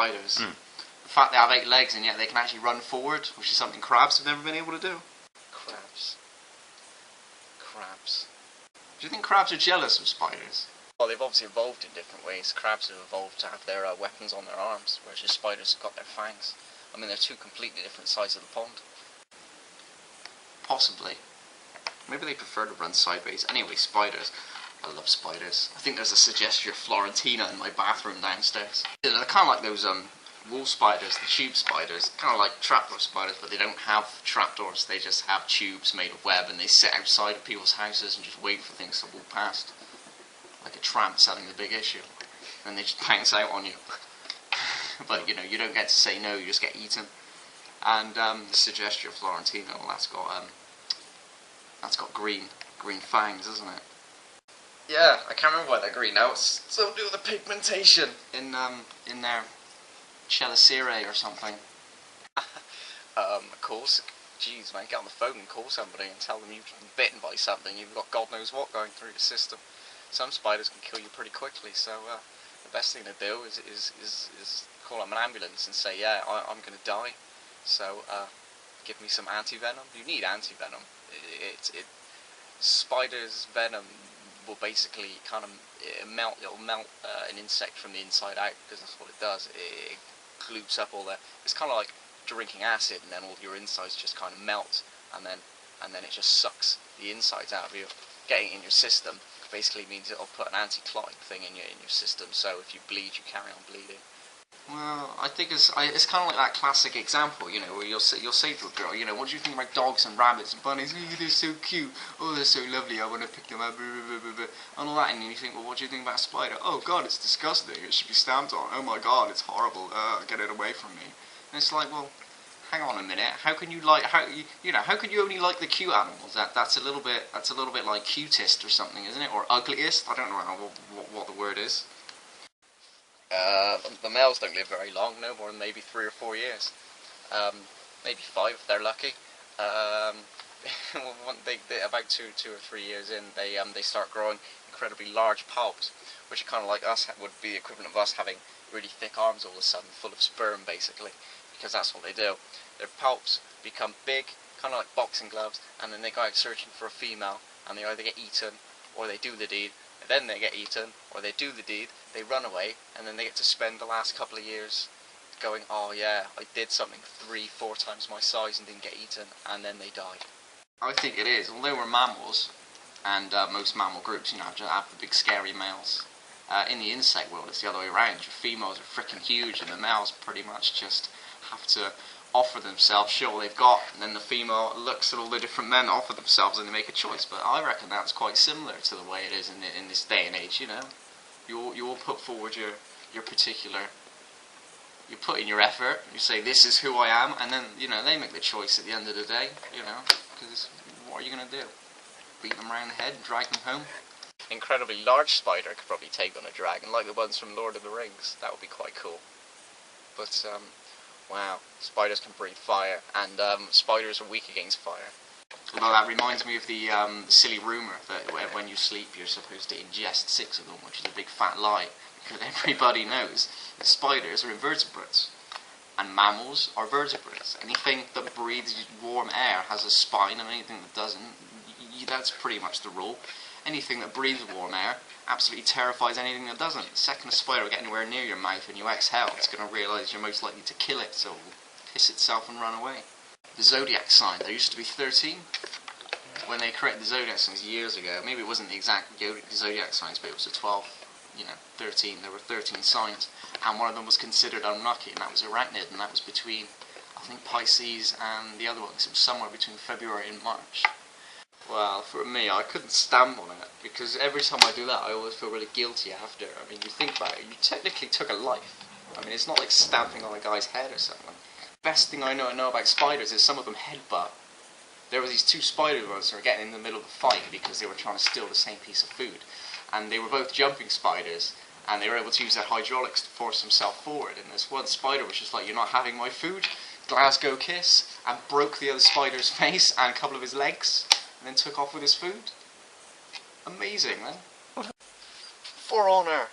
spiders. The fact they have 8 legs and yet they can actually run forward, which is something crabs have never been able to do. Crabs. Do you think crabs are jealous of spiders? Well, they've obviously evolved in different ways. Crabs have evolved to have their weapons on their arms, whereas the spiders have got their fangs. I mean, they're 2 completely different sides of the pond. Possibly. Maybe they prefer to run sideways. Anyway, spiders. I love spiders. I think there's a Suggestia Florentina in my bathroom downstairs. They're kind of like those wall spiders, the tube spiders. Kind of like trapdoor spiders, but they don't have trapdoors. They just have tubes made of web, and they sit outside of people's houses and just wait for things to walk past. Like a tramp selling the big issue. And they just pounce out on you. But, you know, you don't get to say no, you just get eaten. And the Suggestia Florentina, well, that's got green fangs, isn't it? Yeah, I can't remember why they're green now. It's something to do with the pigmentation in their chelicerae or something. Of course. Jeez, man, get on the phone and call somebody and tell them you've been bitten by something. You've got God knows what going through your system. Some spiders can kill you pretty quickly, so the best thing to do is call up an ambulance and say, yeah, I'm going to die, so give me some anti-venom. You need anti-venom. Spider's venom will basically kind of melt an insect from the inside out, because that's what it does. It glutes up all that. It's kind of like drinking acid, and then all your insides just kind of melt, and then it just sucks the insides out of you. Getting it in your system basically means it'll put an anti-clotting thing in your system, so if you bleed, you carry on bleeding. Well, I think it's kind of like that classic example, you know, where you'll say to a girl, you know, what do you think about dogs and rabbits and bunnies? Oh, they're so cute. Oh, they're so lovely. I want to pick them up. Blah, blah, blah, blah. And all that, and you think, well, what do you think about a spider? Oh God, it's disgusting. It should be stamped on. Oh my God, it's horrible. Get it away from me. And it's like, well, hang on a minute. How can you how can you only like the cute animals? That's a little bit like cutest or something, isn't it? Or ugliest? I don't know what the word is. The males don't live very long, no more than maybe 3 or 4 years. Maybe 5 if they're lucky. About 2 or 3 years in, they start growing incredibly large palps, which are kind of like us, would be the equivalent of us having really thick arms all of a sudden, full of sperm basically, because that's what they do. Their palps become big, kind of like boxing gloves, and then they go out searching for a female, and they either get eaten, or they do the deed. Then they get eaten, or they do the deed, they run away, and then they get to spend the last couple of years going, oh yeah, I did something 3-4 times my size and didn't get eaten, and then they died. I think it is. Although we're mammals, and most mammal groups, you know, have the big scary males. In the insect world, it's the other way around. Your females are freaking huge, and the males pretty much just have to offer themselves, show what they've got, and then the female looks at all the different men that offer themselves and they make a choice. But I reckon that's quite similar to the way it is in this day and age, you know. You all put forward your particular, you put in your effort, you say this is who I am, and then, you know, they make the choice at the end of the day, you know, because what are you going to do? Beat them around the head and drag them home? Incredibly large spider could probably take on a dragon, like the ones from Lord of the Rings. That would be quite cool. But, wow, spiders can breathe fire, and spiders are weak against fire. Although that reminds me of the silly rumour that when you sleep you're supposed to ingest 6 of them, which is a big fat lie, because everybody knows that spiders are invertebrates, and mammals are vertebrates. Anything that breathes warm air has a spine, and anything that doesn't, that's pretty much the rule. Anything that breathes warm air absolutely terrifies anything that doesn't. The second a spider will get anywhere near your mouth and you exhale, it's going to realise you're most likely to kill it, so it will piss itself and run away. The zodiac sign, there used to be 13. When they created the zodiac signs years ago, maybe it wasn't the exact zodiac signs, but it was a 12, 13. There were 13 signs, and one of them was considered unlucky, and that was Arachnid, and that was between, I think, Pisces and the other ones. It was somewhere between February and March. Well, for me, I couldn't stamp on it, because every time I do that, I always feel really guilty after. I mean, you think about it, you technically took a life. I mean, it's not like stamping on a guy's head or something. Best thing I know about spiders is some of them headbutt. There were these 2 spiders once that were getting in the middle of a fight because they were trying to steal the same piece of food. And they were both jumping spiders, and they were able to use their hydraulics to force themselves forward. And this one spider was just like, you're not having my food, Glasgow kiss, and broke the other spider's face and a couple of his legs, and then took off with his food. Amazing, man. For honour.